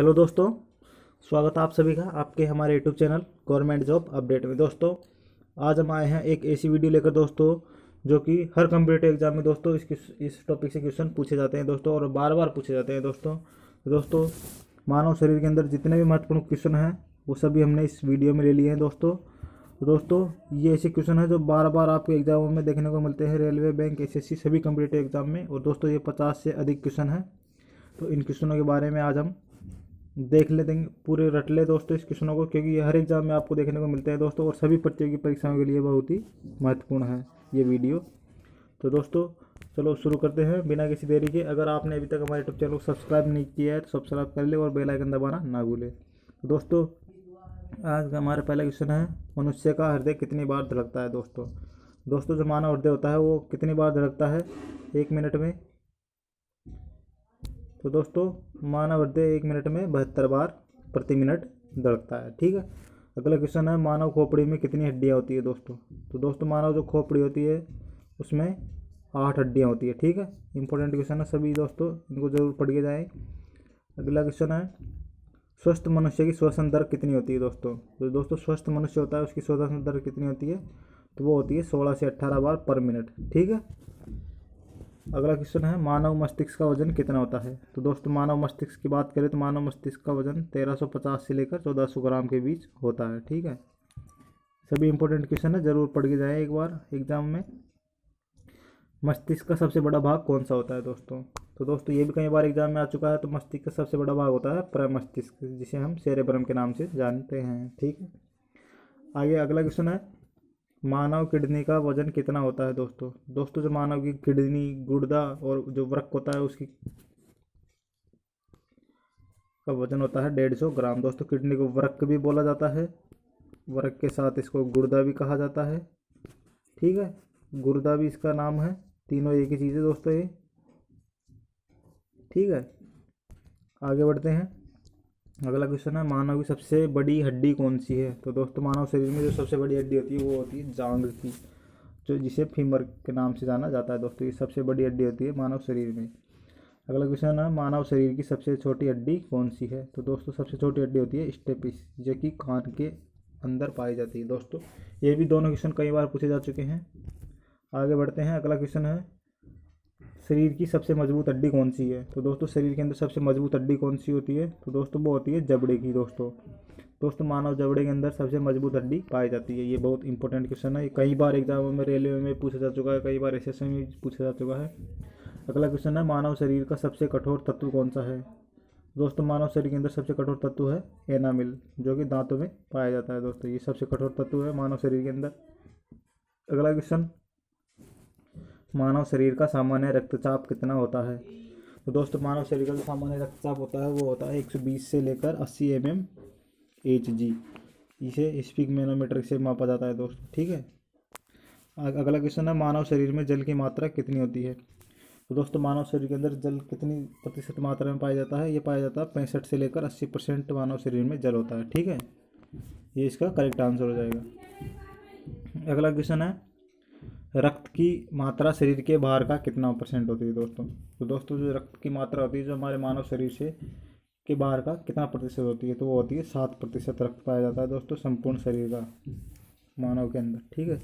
Hello दोस्तों, स्वागत है आप सभी का आपके हमारे YouTube channel government job update में। दोस्तों आज हम आए हैं एक ऐसी वीडियो लेकर दोस्तों, जो कि हर कम्पिटिटिव एग्जाम में दोस्तों इस टॉपिक से क्वेश्चन पूछे जाते हैं दोस्तों, और बार बार पूछे जाते हैं दोस्तों मानव शरीर के अंदर जितने भी महत्वपूर्ण क्वेश्चन हैं वो सभी हमने इस वीडियो में ले लिए हैं दोस्तों ये ऐसे क्वेश्चन है जो बार बार आपके एग्जामों में देखने को मिलते हैं, रेलवे, बैंक, एसएससी सभी कम्पिटिटिव एग्जाम में। और दोस्तों ये 50 से अधिक क्वेश्चन है, तो इन क्वेश्चनों के बारे में आज हम देख लेते हैं, पूरे रट ले दोस्तों इस क्वेश्चनों को, क्योंकि ये हर एग्जाम में आपको देखने को मिलते हैं दोस्तों, और सभी प्रतियोगी परीक्षाओं के लिए बहुत ही महत्वपूर्ण है ये वीडियो। तो दोस्तों चलो शुरू करते हैं बिना किसी देरी के। अगर आपने अभी तक हमारे यूट्यूब चैनल को सब्सक्राइब नहीं किया है तो सब्सक्राइब कर ले और बेल आइकन दबाना ना भूले। तो दोस्तों आज का हमारा पहला क्वेश्चन है, मनुष्य का हृदय कितनी बार धड़कता है। दोस्तों जो मानव हृदय होता है वो कितनी बार धड़कता है 1 मिनट में। तो दोस्तों मानव हृदय 1 मिनट में 72 बार प्रति मिनट धड़कता है। ठीक है, अगला क्वेश्चन है, मानव खोपड़ी में कितनी हड्डियां होती है दोस्तों। तो दोस्तों मानव जो खोपड़ी होती है उसमें 8 हड्डियां होती है। ठीक है, इंपॉर्टेंट क्वेश्चन है सभी दोस्तों, इनको जरूर पढ़ के जाएँ। अगला क्वेश्चन है, स्वस्थ मनुष्य की श्वसन दर कितनी होती है दोस्तों। तो दोस्तों स्वस्थ मनुष्य होता है उसकी श्वसन दर कितनी होती है, तो वो होती है 16 से 18 बार पर मिनट। ठीक है, अगला क्वेश्चन है, मानव मस्तिष्क का वजन कितना होता है। तो दोस्तों मानव मस्तिष्क की बात करें तो मानव मस्तिष्क का वजन 1350 से लेकर 1400 ग्राम के बीच होता है। ठीक है, सभी इंपॉर्टेंट क्वेश्चन है, जरूर पढ़ के जाएं एक बार एग्जाम में। मस्तिष्क का सबसे बड़ा भाग कौन सा होता है दोस्तों। तो दोस्तों ये भी कई बार एग्जाम में आ चुका है। तो मस्तिष्क का सबसे बड़ा भाग होता है प्रमस्तिष्क, जिसे हम सेरेब्रम के नाम से जानते हैं। ठीक है, आगे अगला क्वेश्चन है, मानव किडनी का वजन कितना होता है दोस्तों जो मानव की किडनी, गुर्दा और जो वृक्क होता है उसकी का वजन होता है 150 ग्राम। दोस्तों किडनी को वृक्क भी बोला जाता है, वृक्क के साथ इसको गुर्दा भी कहा जाता है। ठीक है, गुर्दा भी इसका नाम है, तीनों एक ही चीज़ है दोस्तों ये। ठीक है, आगे बढ़ते हैं। अगला क्वेश्चन है, मानव की सबसे बड़ी हड्डी कौन सी है। तो दोस्तों मानव शरीर में जो सबसे बड़ी हड्डी होती है वो होती है जांघ की, जो जिसे फीमर के नाम से जाना जाता है दोस्तों। ये सबसे बड़ी हड्डी होती है मानव शरीर में। अगला क्वेश्चन है, मानव शरीर की सबसे छोटी हड्डी कौन सी है। तो दोस्तों सबसे छोटी हड्डी होती है स्टेपिस, जो कि कान के अंदर पाई जाती है दोस्तों। ये भी दोनों क्वेश्चन कई बार पूछे जा चुके हैं। आगे बढ़ते हैं, अगला क्वेश्चन है, शरीर की सबसे मजबूत हड्डी कौन सी है। तो दोस्तों शरीर के अंदर सबसे मजबूत हड्डी कौन सी होती है। तो दोस्तों वो होती है जबड़े की दोस्तों मानव जबड़े के अंदर सबसे मजबूत हड्डी पाई जाती है। ये बहुत इंपॉर्टेंट क्वेश्चन है, कई बार एग्जामों में, रेलवे में पूछा जा चुका है, कई बार एसएससी में पूछा जा चुका है। अगला क्वेश्चन है, मानव शरीर का सबसे कठोर तत्व कौन सा है। दोस्तों मानव शरीर के अंदर सबसे कठोर तत्व है एनामिल, जो कि दांतों में पाया जाता है दोस्तों। ये सबसे कठोर तत्व है मानव शरीर के अंदर। अगला क्वेश्चन, मानव शरीर का सामान्य रक्तचाप कितना होता है। तो दोस्तों मानव शरीर का जो सामान्य रक्तचाप होता है वो होता है 120 से लेकर 80 mmHg, इसे स्पिक मैनोमीटर से मापा जाता है दोस्तों। ठीक है, अगला क्वेश्चन है, मानव शरीर में जल की मात्रा कितनी होती है। तो दोस्तों मानव शरीर के अंदर जल कितनी प्रतिशत मात्रा में पाया जाता है। ये पाया जाता है 65 से लेकर 80% मानव शरीर में जल होता है। ठीक है, ये इसका करेक्ट आंसर हो जाएगा। अगला क्वेश्चन है, रक्त की मात्रा शरीर के बाहर का कितना % होती है दोस्तों। तो दोस्तों जो रक्त की मात्रा होती है जो हमारे मानव शरीर से के बाहर का कितना प्रतिशत होती है, तो वो होती है 7% रक्त पाया जाता है दोस्तों संपूर्ण शरीर का मानव के अंदर। ठीक है,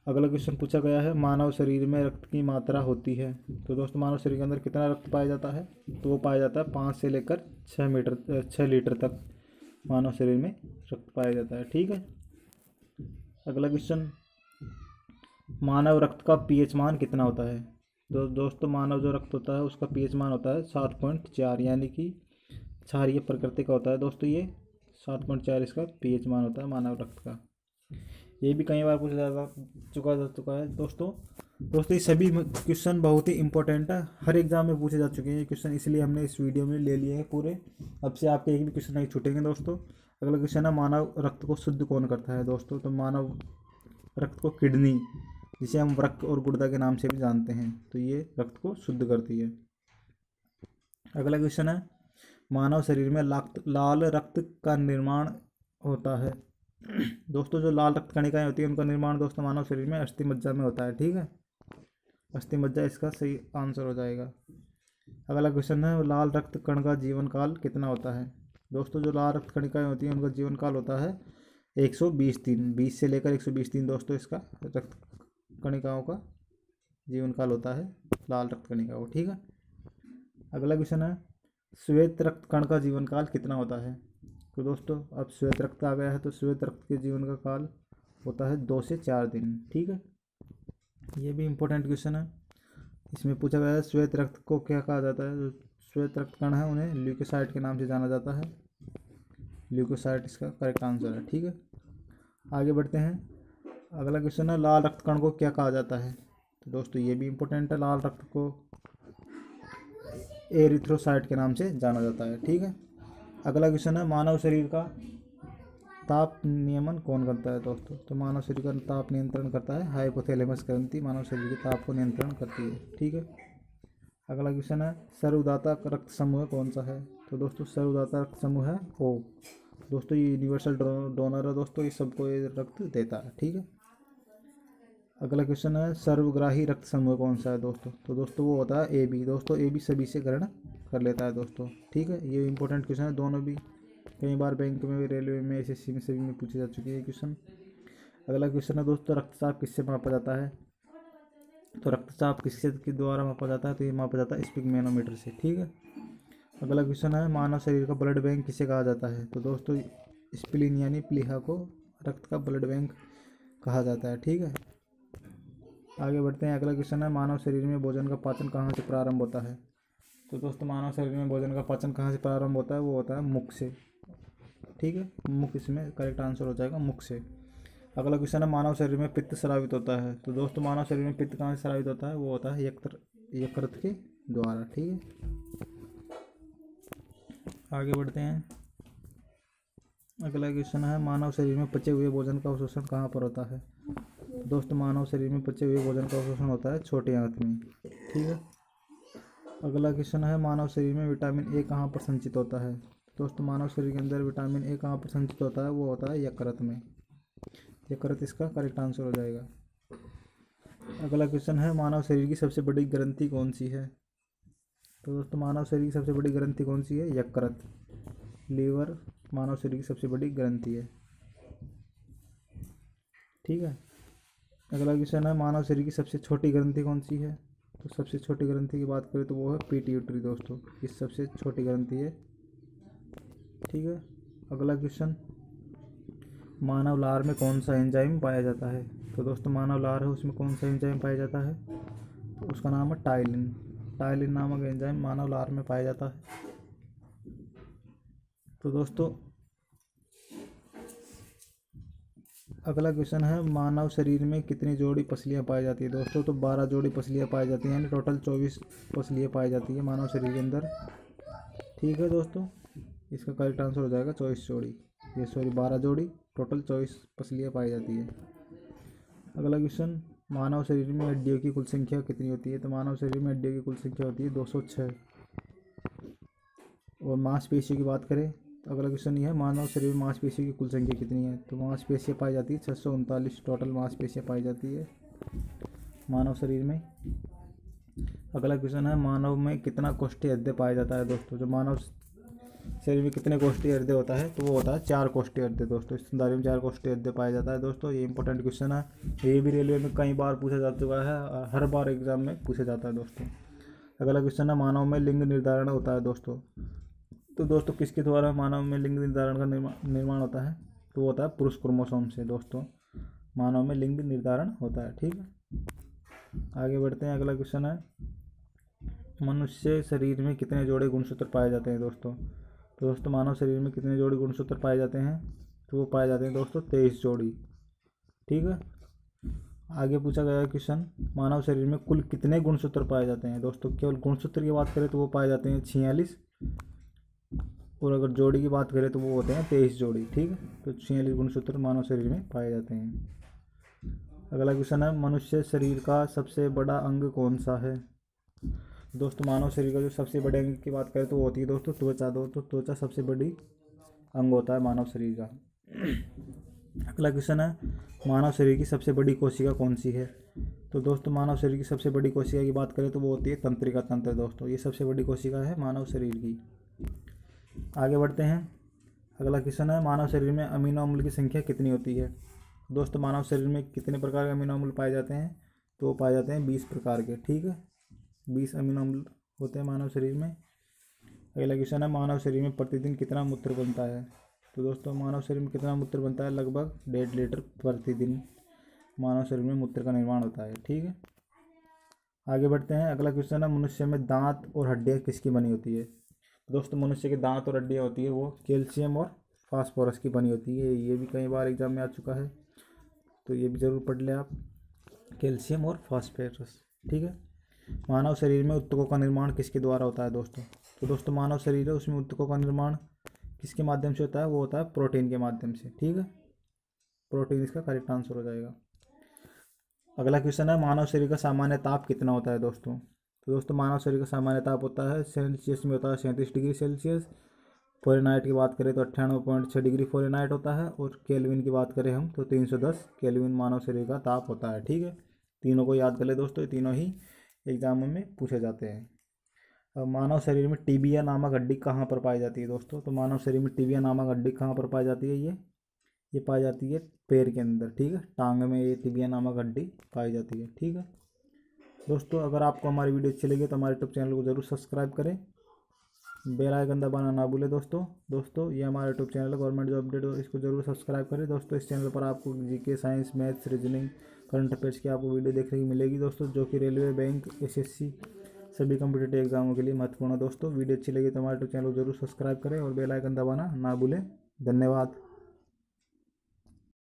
अगला क्वेश्चन पूछा गया है, मानव शरीर में रक्त की मात्रा होती है। तो दोस्तों मानव शरीर के अंदर कितना रक्त पाया जाता है, तो वो पाया जाता है 5 से लेकर 6 लीटर तक मानव शरीर में रक्त पाया जाता है। ठीक है, अगला क्वेश्चन, मानव रक्त का पीएच मान कितना होता है। तो दोस्तों मानव जो रक्त होता है उसका पीएच मान होता है 7.4, यानी कि क्षारीय प्रकृति का होता है दोस्तों। ये 7.4 इसका पीएच मान होता है मानव रक्त का। ये भी कई बार पूछा जा चुका है दोस्तों। ये सभी क्वेश्चन बहुत ही इंपॉर्टेंट है, हर एग्जाम में पूछे जा चुके हैं ये क्वेश्चन, इसलिए हमने इस वीडियो में ले लिए हैं पूरे। अब से आपके एक भी क्वेश्चन नहीं छूटेंगे दोस्तों। अगला क्वेश्चन है, मानव रक्त को शुद्ध कौन करता है दोस्तों। तो मानव रक्त को किडनी, जिसे हम वृक्क और गुर्दा के नाम से भी जानते हैं, तो ये रक्त को शुद्ध करती है। अगला क्वेश्चन है, मानव शरीर में लाल रक्त का निर्माण होता है। दोस्तों जो लाल रक्त कणिकाएं होती है उनका निर्माण दोस्तों मानव शरीर में अस्थि मज्जा में होता है। ठीक है, अस्थि मज्जा इसका सही आंसर हो जाएगा। अगला क्वेश्चन है लाल रक्त कण का जीवन काल कितना होता है। दोस्तों जो लाल रक्त कणिकाएं होती हैं उनका जीवन काल होता है 120 दिन, 20 से लेकर 120 दिन दोस्तों इसका रक्त कणिकाओं का जीवन काल होता है लाल रक्त कणिका को। ठीक है। अगला क्वेश्चन है श्वेत रक्त कण का जीवन काल कितना होता है। तो दोस्तों अब श्वेत रक्त आ गया है तो श्वेत रक्त के जीवन का काल होता है 2 से 4 दिन। ठीक है, ये भी इम्पोर्टेंट क्वेश्चन है। इसमें पूछा गया है श्वेत रक्त को क्या कहा जाता है। जो श्वेत रक्त कण है उन्हें ल्यूकोसाइट के नाम से जाना जाता है। ल्यूकोसाइट इसका करेक्ट आंसर है। ठीक है, आगे बढ़ते हैं। अगला क्वेश्चन है लाल रक्त कण को क्या कहा जाता है। तो दोस्तों ये भी इम्पोर्टेंट है, लाल रक्त को एरिथ्रोसाइट के नाम से जाना जाता है। ठीक है, अगला क्वेश्चन है मानव शरीर का ताप नियमन कौन करता है। दोस्तों तो मानव शरीर का ताप नियंत्रण करता है हाइपोथैलेमस ग्रंथि, मानव शरीर के ताप को नियंत्रण करती है। ठीक है, अगला क्वेश्चन है सर्वदाता रक्त समूह कौन सा है। तो दोस्तों सर्वदाता रक्त समूह है ओ। दोस्तों ये यूनिवर्सल डोनर है दोस्तों, ये सबको ये रक्त देता है। ठीक है, अगला क्वेश्चन है सर्वग्राही रक्त समूह कौन सा है। दोस्तों दोस्तों वो होता है ए बी। दोस्तों ए बी सभी से ग्रहण कर लेता है दोस्तों। ठीक है, ये इंपॉर्टेंट क्वेश्चन है, दोनों भी कई बार बैंक में, रेलवे में, एसएससी में सभी में पूछे जा चुके हैं क्वेश्चन। अगला क्वेश्चन है दोस्तों रक्तचाप किससे मापा जाता है। तो रक्तचाप किससे के द्वारा मापा जाता है। तो ये मापा जाता है स्पिगमेनोमीटर से। ठीक है, अगला क्वेश्चन है मानव शरीर का ब्लड बैंक किसे कहा जाता है। तो दोस्तों स्प्लीन यानी प्लीहा को रक्त का ब्लड बैंक कहा जाता है। ठीक है, आगे बढ़ते हैं। अगला क्वेश्चन है मानव शरीर में भोजन का पाचन कहाँ से प्रारंभ होता है। तो दोस्तों मानव शरीर में भोजन का पाचन कहाँ से प्रारंभ होता है, वो होता है मुख से। ठीक है, मुख इसमें करेक्ट आंसर हो जाएगा, मुख से। अगला क्वेश्चन है मानव शरीर में पित्त स्रावित होता है। तो दोस्तों मानव शरीर में पित्त कहाँ से स्रावित होता है, वो होता है यकृत के द्वारा। ठीक है, आगे बढ़ते हैं। अगला क्वेश्चन है मानव शरीर में पचे हुए भोजन का अवशोषण कहाँ पर होता है। दोस्तों मानव शरीर में पचे हुए भोजन का अवशोषण होता है छोटी आंत में। ठीक है, अगला क्वेश्चन है मानव शरीर में विटामिन ए कहाँ पर संचित होता है। दोस्तों मानव शरीर के अंदर विटामिन ए कहाँ पर संचित होता है, वो होता है यकृत में। यकृत इसका करेक्ट आंसर हो जाएगा। अगला क्वेश्चन है मानव शरीर की सबसे बड़ी ग्रंथि कौन सी है। तो दोस्तों मानव शरीर की सबसे बड़ी ग्रंथि कौन सी है, यकृत। लीवर मानव शरीर की सबसे बड़ी ग्रंथि है। ठीक है, अगला क्वेश्चन है मानव शरीर की सबसे छोटी ग्रंथि कौन सी है। तो सबसे छोटी ग्रंथि की बात करें तो वो है पिट्यूटरी दोस्तों, ये सबसे छोटी ग्रंथि है। ठीक है, अगला क्वेश्चन मानव लार में कौन सा एंजाइम पाया जाता है। तो दोस्तों मानव लार है उसमें कौन सा एंजाइम पाया जाता है, तो उसका नाम है टाइलिन। टाइलिन नामक एंजाइम मानव लार में पाया जाता है। तो दोस्तों अगला क्वेश्चन है मानव शरीर में कितनी जोड़ी पसलियाँ पाई जाती है। दोस्तों तो 12 जोड़ी पसलियाँ पाई जाती हैं, यानी टोटल 24 पसलियाँ पाई जाती है मानव शरीर के अंदर। ठीक है दोस्तों, इसका करेक्ट आंसर हो जाएगा 24 जोड़ी, ये सॉरी 12 जोड़ी, टोटल 24 पसलियाँ पाई जाती है। अगला क्वेश्चन मानव शरीर में हड्डियों की कुल संख्या कितनी होती है। तो मानव शरीर में हड्डियों की कुल संख्या होती है 206। और मांसपेशियों की बात करें तो अगला क्वेश्चन ये है मानव शरीर में मांसपेशियों की कुल संख्या कितनी है। तो मांसपेशियाँ पाई जाती है 639 टोटल मांसपेशियाँ पाई जाती है मानव शरीर में। अगला क्वेश्चन है मानव में कितना कोष्ठीय हृदय पाया जाता है। दोस्तों जो मानव शरीर में कितने कोष्ठीय हृदय होता है, तो वो होता है 4 कोष्ठीय हृदय। दोस्तों स्तनधारी में 4 कोष्ठीय हृदय पाया जाता है। दोस्तों ये इंपॉर्टेंट क्वेश्चन है, ये भी रेलवे में कई बार पूछा जा चुका है, हर बार एग्जाम में पूछा जाता है दोस्तों। अगला क्वेश्चन है मानव में लिंग निर्धारण होता है। दोस्तों तो दोस्तों किसके द्वारा मानव में लिंग निर्धारण का निर्माण होता है, तो वो होता है पुरुष क्रोमोसोम से। दोस्तों मानव में लिंग निर्धारण होता है। ठीक है, आगे बढ़ते हैं। अगला क्वेश्चन है मनुष्य शरीर में कितने जोड़े गुणसूत्र पाए जाते हैं। दोस्तों तो दोस्तों मानव शरीर में कितने जोड़ी गुणसूत्र पाए जाते हैं, तो वो पाए जाते हैं दोस्तों 23 जोड़ी। ठीक है, आगे पूछा गया क्वेश्चन मानव शरीर में कुल कितने गुणसूत्र पाए जाते हैं। दोस्तों केवल गुणसूत्र की बात करें तो वो पाए जाते हैं 46, और अगर जोड़ी की बात करें तो वो होते हैं 23 जोड़ी। ठीक है, तो 46 गुणसूत्र मानव शरीर में पाए जाते हैं। अगला क्वेश्चन है मनुष्य शरीर का सबसे बड़ा अंग कौन सा है। दोस्तों मानव शरीर का जो सबसे बड़े अंग की बात करें तो वो होती है दोस्तों त्वचा। दोस्तों त्वचा सबसे बड़ी अंग होता है मानव शरीर का। अगला क्वेश्चन है मानव शरीर की सबसे बड़ी कोशिका कौन सी है। तो दोस्तों मानव शरीर की सबसे बड़ी कोशिका की बात करें तो वो होती है तंत्रिका तंत्र दोस्तों, ये सबसे बड़ी कोशिका है मानव शरीर की। आगे बढ़ते हैं। अगला क्वेश्चन है मानव शरीर में अमीनो अम्ल की संख्या कितनी होती है। दोस्तों मानव शरीर में कितने प्रकार के अमीनो अम्ल पाए जाते हैं, तो वो पाए जाते हैं 20 प्रकार के, ठीक है। 20 अमीनो अम्ल होते हैं मानव शरीर में। अगला क्वेश्चन है मानव शरीर में प्रतिदिन कितना मूत्र बनता है। तो दोस्तों मानव शरीर में कितना मूत्र बनता है, लगभग 1.5 लीटर प्रतिदिन मानव शरीर में मूत्र का निर्माण होता है, ठीक है। आगे बढ़ते हैं। अगला क्वेश्चन है मनुष्य में दांत और हड्डियाँ किसकी बनी होती है। दोस्तों मनुष्य के दांत और हड्डियाँ होती है वो कैल्शियम और फास्फोरस की बनी होती है, ये भी कई बार एग्जाम में आ चुका है, तो ये भी ज़रूर पढ़ लें आप, कैल्शियम और फास्फोरस, ठीक है। मानव शरीर में ऊतकों का निर्माण किसके द्वारा होता है दोस्तों। तो दोस्तों मानव शरीर है उसमें ऊतकों का निर्माण किसके माध्यम से होता है, वो होता है प्रोटीन के माध्यम से, ठीक है। प्रोटीन इसका करेक्ट आंसर हो जाएगा। अगला क्वेश्चन है मानव शरीर का सामान्य ताप कितना होता है दोस्तों। तो दोस्तों मानव शरीर का सामान्य ताप होता है सेल्सियस में होता है 37 डिग्री सेल्सियस। फ़ारेनहाइट की बात करें तो 98.6 डिग्री फ़ारेनहाइट होता है, और केल्विन की बात करें हम तो 310 केल्विन मानव शरीर का ताप होता है, ठीक है। तीनों को याद कर ले दोस्तों, ये तीनों ही एग्जामों में पूछे जाते हैं। अब मानव शरीर में टिबिया नामक हड्डी कहाँ पर पाई जाती है दोस्तों। तो मानव शरीर में टिबिया नामक हड्डी कहाँ पर पाई जाती है, ये पाई जाती है पैर के अंदर, ठीक है। टांग में ये टिबिया नामक हड्डी पाई जाती है, ठीक है। दोस्तों अगर आपको हमारी वीडियो अच्छी लगी तो हमारे यूट्यूब चैनल को ज़रूर सब्सक्राइब करें, बेल आइकन दबाना ना भूलें दोस्तों ये हमारा यूट्यूब चैनल है गवर्नमेंट जॉब अपडेट, इसको जरूर सब्सक्राइब करें दोस्तों। इस चैनल पर आपको GK, science, maths, reasoning, current affairs की आपको वीडियो देखने की मिलेगी दोस्तों, जो कि रेलवे, बैंक, एसएससी सभी कॉम्पिटेटिव एग्जामों के लिए महत्वपूर्ण है दोस्तों। वीडियो अच्छी लगी तो हमारे यूट्यूब चैनल को जरूर सब्सक्राइब करें और बेल आइकन दबाना ना भूलें। धन्यवाद।